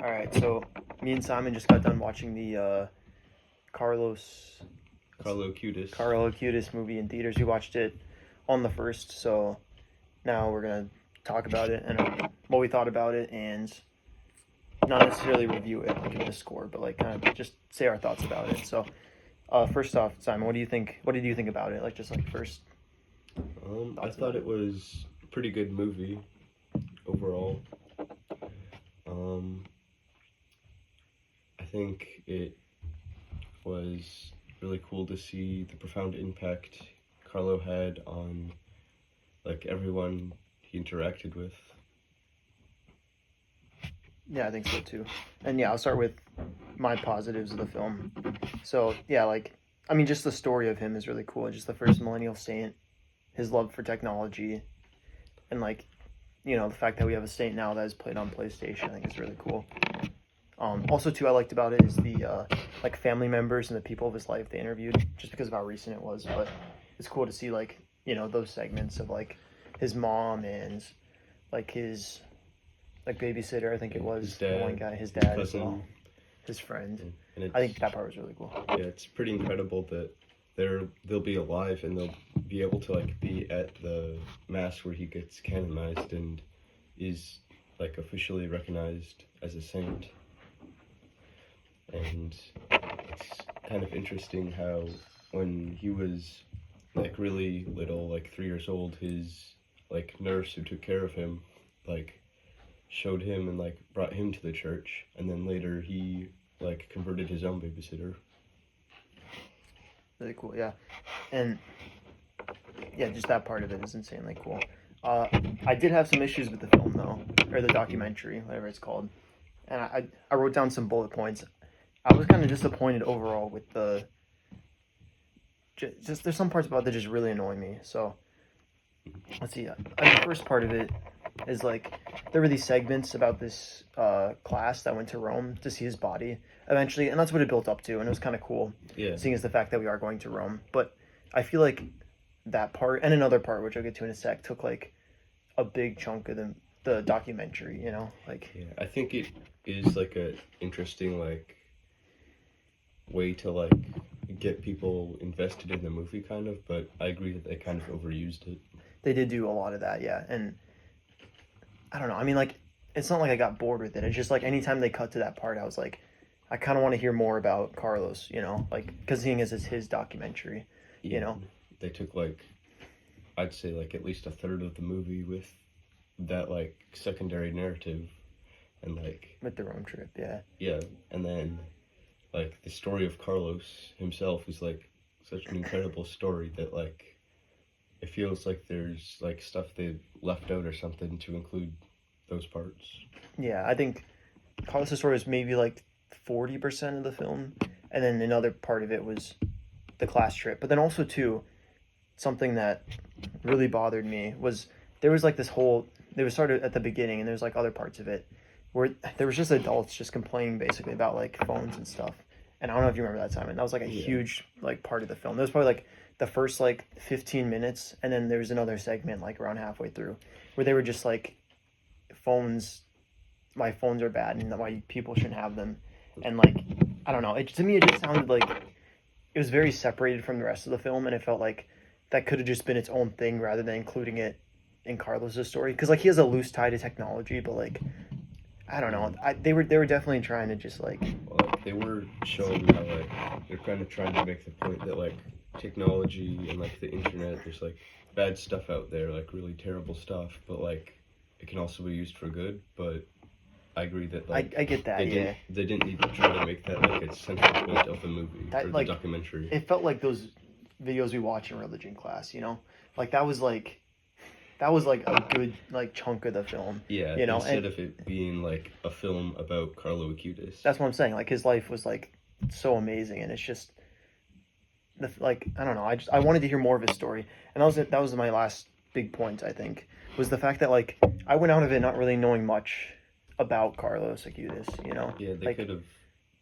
All right, so me and Simon just got done watching the Carlos Carlo Acutis. Carlo Acutis movie in theaters. We watched it on the first, so now we're gonna talk about it and what we thought about it, and not necessarily review it, like give it a score, but like kind of just say our thoughts about it. So, first off, Simon, what do you think? What did you think about it? Like just like first. I thought it was a pretty good movie overall. I think it was really cool to see the profound impact Carlo had on like everyone he interacted with. Yeah, I think so too. And yeah, I'll start with my positives of the film. So yeah, like I mean, just the story of him is really cool. Just the first millennial saint, his love for technology, and like the fact that we have a saint now that is played on PlayStation, I think is really cool. Also, too, I liked about it is the like family members and the people of his life they interviewed, just because of how recent it was. But it's cool to see like those segments of like his mom and like his like babysitter. I think it was His dad, one guy, his his dad as well, cousin, his friend. and I think that part was really cool. yeah, it's pretty incredible that they'll be alive and they'll be able to like be at the mass where he gets canonized and is like officially recognized as a saint. And it's kind of interesting how when he was like really little, like 3 years old, his like nurse who took care of him like showed him and like brought him to the church, and then later he like converted his own babysitter. Really cool, yeah. And yeah, just that part of it is insanely cool. I did have some issues with the film though, or the documentary, whatever it's called, and I wrote down some bullet points. I was kind of disappointed overall with the. Just there's some parts about it that just really annoy me. So let's see. The first part of it is like there were these segments about this class that went to Rome to see his body eventually, and that's what it built up to, and it was kind of cool. Yeah. Seeing as the fact that we are going to Rome, but I feel like that part and another part, which I'll get to in a sec, took like a big chunk of the documentary. Like Yeah, I think it is like a interesting like way to like get people invested in the movie kind of, but I agree that they kind of overused it. they did do a lot of that, yeah, and I don't know. I mean, like it's not like I got bored with it. It's just like anytime they cut to that part, I was like, I kind of want to hear more about Carlos. Like because seeing as it's his documentary, Yeah, they took like I'd say like at least a third of the movie with that like secondary narrative, and like with the Rome trip, yeah. yeah, and then like the story of Carlos himself is like such an incredible story that like it feels like there's like stuff they left out or something to include those parts. Yeah, I think Carlos' story was maybe like 40% of the film, and then another part of it was the class trip. But then also too, something that really bothered me was there was like this whole they were started at the beginning, and there's like other parts of it where there was just adults just complaining basically about like phones and stuff. And I don't know if you remember that, Simon. That was like a huge like part of the film. That was probably like the first like 15 minutes, and then there was another segment like around halfway through where they were just like phones my phones are bad and why people shouldn't have them. And like I don't know, to me it just sounded like it was very separated from the rest of the film, and it felt like that could have just been its own thing rather than including it in Carlos's story, because like he has a loose tie to technology, but like I don't know, they were definitely trying to just like Well, like, they were showing how like they're kind of trying to make the point that like technology and like the internet, there's like bad stuff out there, like really terrible stuff, but like it can also be used for good. But I agree that like I get that, they didn't need to try to make that like a central point of the movie That, or the like, documentary. it felt like those videos we watch in religion class, like that was like a good like chunk of the film. Yeah, instead of it being like a film about Carlo Acutis. That's what I'm saying. Like his life was like so amazing, and it's just like I don't know. I wanted to hear more of his story, and that was my last big point. I think was the fact that like I went out of it not really knowing much about Carlos Acutis. Yeah, they like, could have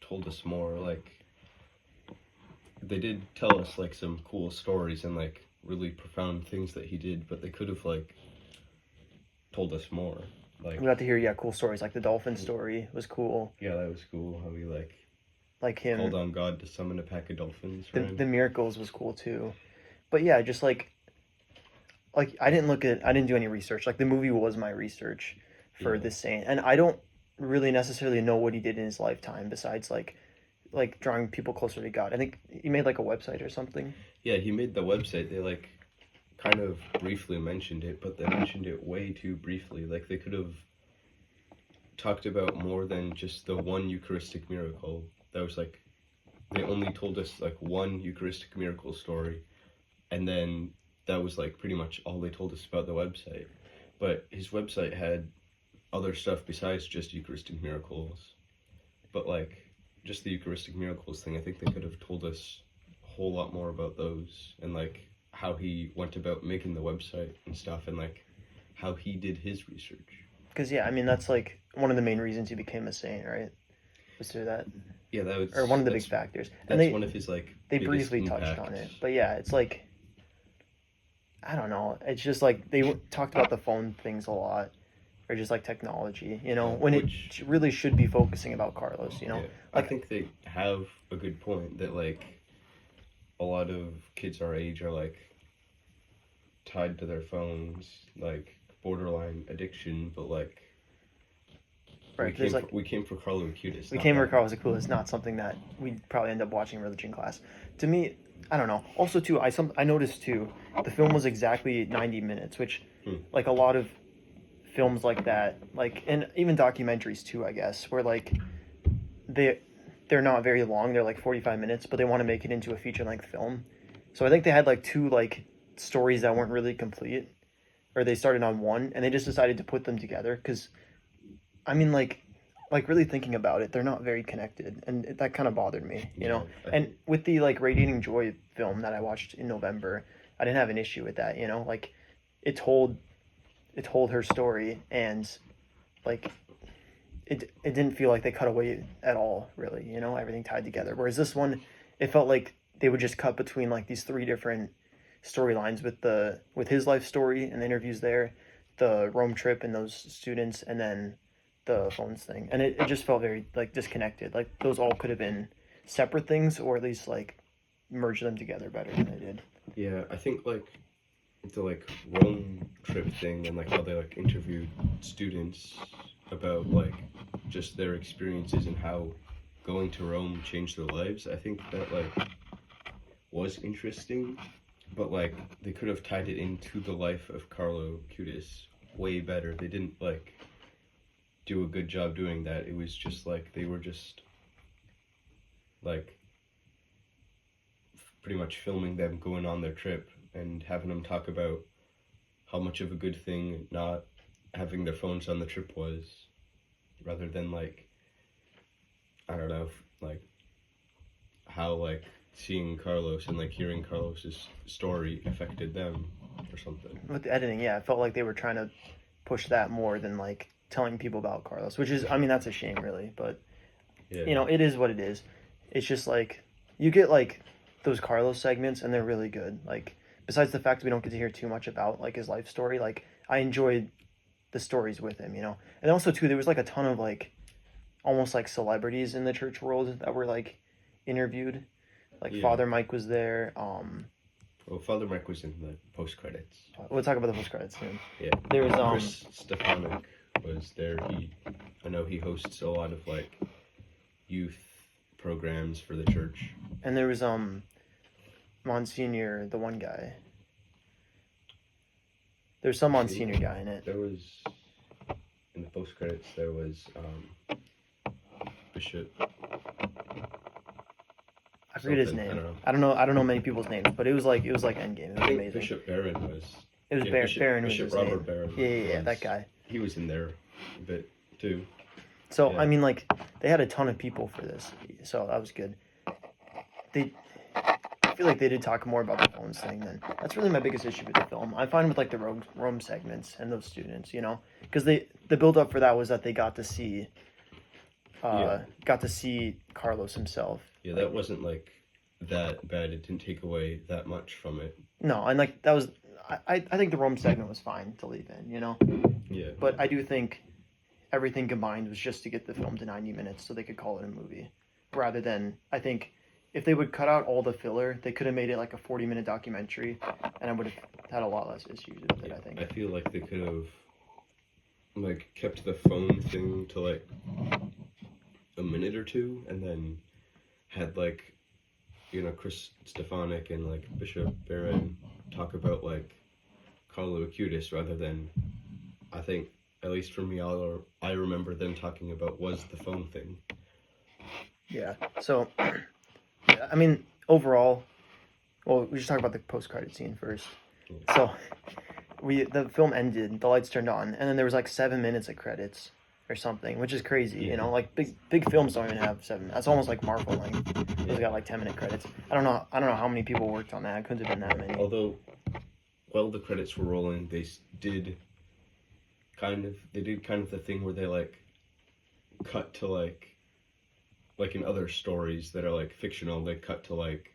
told us more. Like they did tell us like some cool stories and like really profound things that he did, but they could have like told us more. Like, We got to hear cool stories, like the dolphin story was cool. yeah, that was cool. How he Like called him, on God to summon a pack of dolphins for the him. miracles was cool too. But yeah, just like I didn't do any research. Like the movie was my research for Yeah, this saint, and I don't really necessarily know what he did in his lifetime besides like drawing people closer to God. I think he made like a website or something. yeah. He made the website. They kind of briefly mentioned it, but they mentioned it way too briefly. Like they could have talked about more than just the one Eucharistic miracle. That was they only told us one Eucharistic miracle story, and then that was pretty much all they told us about the website. But his website had other stuff besides just Eucharistic miracles. But just the Eucharistic miracles thing, I think they could have told us a whole lot more about those, and how he went about making the website and stuff, and how he did his research. Because yeah, I mean that's like one of the main reasons he became a saint, right? Was through that, Yeah, or one of the big factors. And that's one of his they biggest briefly touched on impacts. it, but yeah, it's like I don't know. It's just like they talked about the phone things a lot, or just like technology, when it Which, really should be focusing about Carlos, yeah, I like think they have a good point that a lot of kids our age are tied to their phones, borderline addiction, but right. There's like we came for Carlo Acutis, we not came that. where Carlos was cool. It's not something that we'd probably end up watching in religion class. To me, I don't know. Also, too, I noticed too, the film was exactly 90 minutes, which like a lot of films like that, like and even documentaries too, I guess, where they they're not very long. They're like 45 minutes, but they want to make it into a feature length film. So I think they had like two stories that weren't really complete, or they started on one and they just decided to put them together because I mean like really thinking about it, they're not very connected, and that kind of bothered me, Yeah, I And think, with the Radiating Joy film that I watched in November, I didn't have an issue with that, Like it told it told her story, and like it didn't feel like they cut away at all, really, everything tied together. Whereas this one, it felt like they would just cut between like these three different storylines with his life story and the interviews there, the Rome trip and those students, and then the phones thing. And it just felt very like disconnected. Like those all could have been separate things, or at least like merge them together better than they did. yeah, I think the Rome trip thing and how they interviewed students about just their experiences and how going to Rome changed their lives. I think that was interesting, but they could have tied it into the life of Carlo Acutis way better. They didn't do a good job doing that. It was just they were just pretty much filming them going on their trip and having them talk about how much of a good thing not having their phones on the trip was, rather than I don't know, how seeing Carlos and hearing Carlos's story affected them or something. With the editing, yeah, it felt like they were trying to push that more than telling people about Carlos, which is, I mean, that's a shame, really. But Yeah. it is what it is. It's just you get those Carlos segments, and they're really good. Besides the fact we don't get to hear too much about his life story, I enjoyed the stories with him, And also too, there was a ton of almost celebrities in the church world that were interviewed. Yeah. Father Mike was there. Well, Father Mike was in the post credits. We'll talk about the post credits soon. Yeah. There was Chris Stefanik was there. I know he hosts a lot of youth programs for the church. and there was Monsignor, the one guy. There's some Monsignor guy in it. There was in the post credits. There was Bishop. I forget his something, name. I don't know. I don't know many people's names, but it was Endgame. It was I think amazing. Bishop Barron was. It was Yeah, Barron was Bishop his Robert name. Barron. Yeah, that guy. He was in there a bit too. So Yeah. I mean, they had a ton of people for this, so that was good. I feel like they did talk more about the phones thing. Then that's really my biggest issue with the film. I find with the Rome segments and those students, because the build up for that was that they got to see, Carlos himself. Yeah, that wasn't that bad. It didn't take away that much from it. No, and that was I think the Rome segment was fine to leave in, Yeah. But I do think everything combined was just to get the film to 90 minutes so they could call it a movie, rather than, I think, if they would cut out all the filler, they could have made it like a 40-minute documentary, and I would have had a lot less issues with it, I think. I feel like they could have like kept the phone thing to like a minute or two, and then had like, you know, Chris Stefanik and like Bishop Barron talk about like Carlo Acutis, rather than, I think, at least for me, all I remember them talking about was the phone thing. Yeah. So, yeah, I mean, overall, well, we should talk about the post-credit scene first. Yeah. So, the film ended, the lights turned on, and then there was like 7 minutes of credits or something, which is crazy. Yeah. You know, like big films don't even have 7. That's almost like Marvel length. They got like 10-minute credits. I don't know how many people worked on that. It couldn't have been that many. Although, while the credits were rolling, they did kind of the thing where they like cut to like in other stories that are like fictional, they cut to like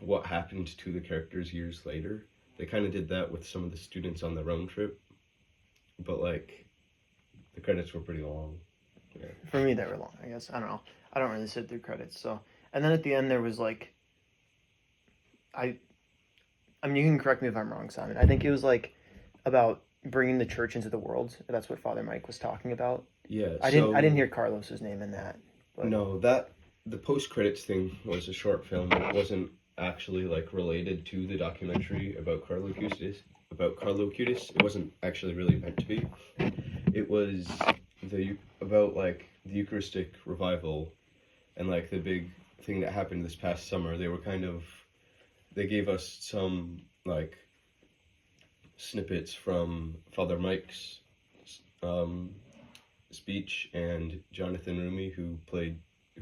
what happened to the characters years later. They kind of did that with some of the students on their own trip, but like the credits were pretty long. Yeah. For me, they were long, I guess. I don't know. I don't really sit through credits. So, and then at the end there was like, I mean, you can correct me if I'm wrong, Simon. I think it was like about bringing the church into the world. That's what Father Mike was talking about. Yeah. I didn't hear Carlos's name in that. But... No, that the post credits thing was a short film. It wasn't actually like related to the documentary about Carlo Acutis. It wasn't actually really meant to be. It was about like the Eucharistic revival, and like the big thing that happened this past summer. They gave us some like snippets from Father Mike's speech, and Jonathan Rumi, who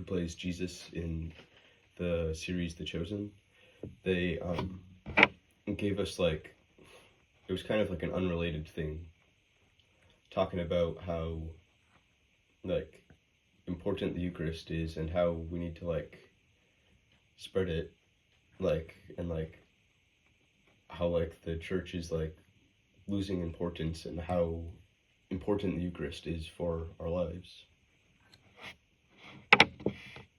plays Jesus in the series The Chosen. They gave us like, it was kind of like an unrelated thing, talking about how like important the Eucharist is and how we need to like spread it, like, and like how like the church is like losing importance, and how important the Eucharist is for our lives.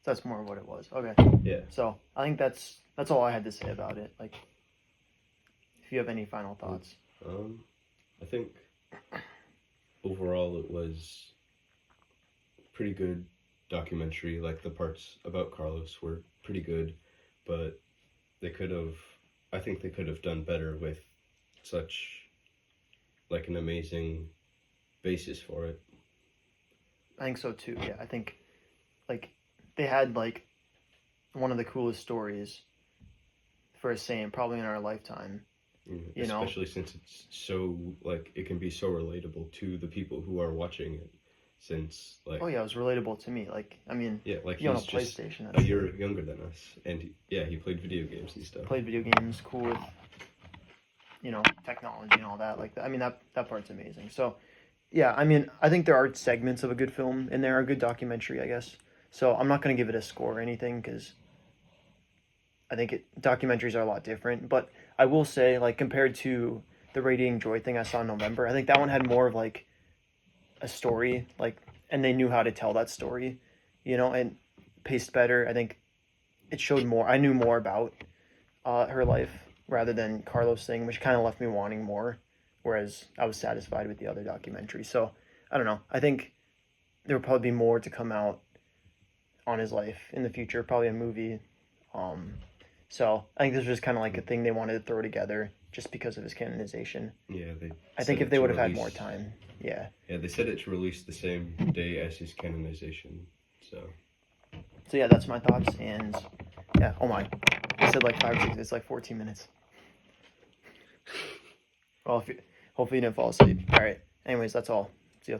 That's more of what it was. Okay. Yeah. So I think that's all I had to say about it. Like, if you have any final thoughts. I think overall it was pretty good documentary. Like the parts about Carlos were pretty good, but I think they could have done better with such like an amazing basis for it. I think so too. Yeah, I think like they had like one of the coolest stories for a saint probably in our lifetime. You know, especially since it's so like it can be so relatable to the people who are watching it. Since like, oh yeah, it was relatable to me. Like, I mean, yeah, like he's on a just PlayStation. a year younger than us, and he played video games and stuff. Played video games, cool with, you know, technology and all that. Like, I mean, that part's amazing. So, yeah, I mean, I think there are segments of a good film in there, a good documentary, I guess. So I'm not gonna give it a score or anything because I think documentaries are a lot different. But I will say, like, compared to the Radiating Joy thing I saw in November, I think that one had more of like a story, like, and they knew how to tell that story, you know, and paced better. I think it showed more. I knew more about her life rather than Carlos' thing, which kind of left me wanting more, whereas I was satisfied with the other documentary. So I don't know. I think there will probably be more to come out on his life in the future, probably a movie. So I think this was just kind of like a thing they wanted to throw together just because of his canonization. Yeah, I think if they would have had more time, yeah. Yeah, they said it to release the same day as his canonization. So yeah, that's my thoughts, and yeah, oh my, I said like 5 or 6. It's like 14 minutes. Well, hopefully you didn't fall asleep. All right. Anyways, that's all. See ya.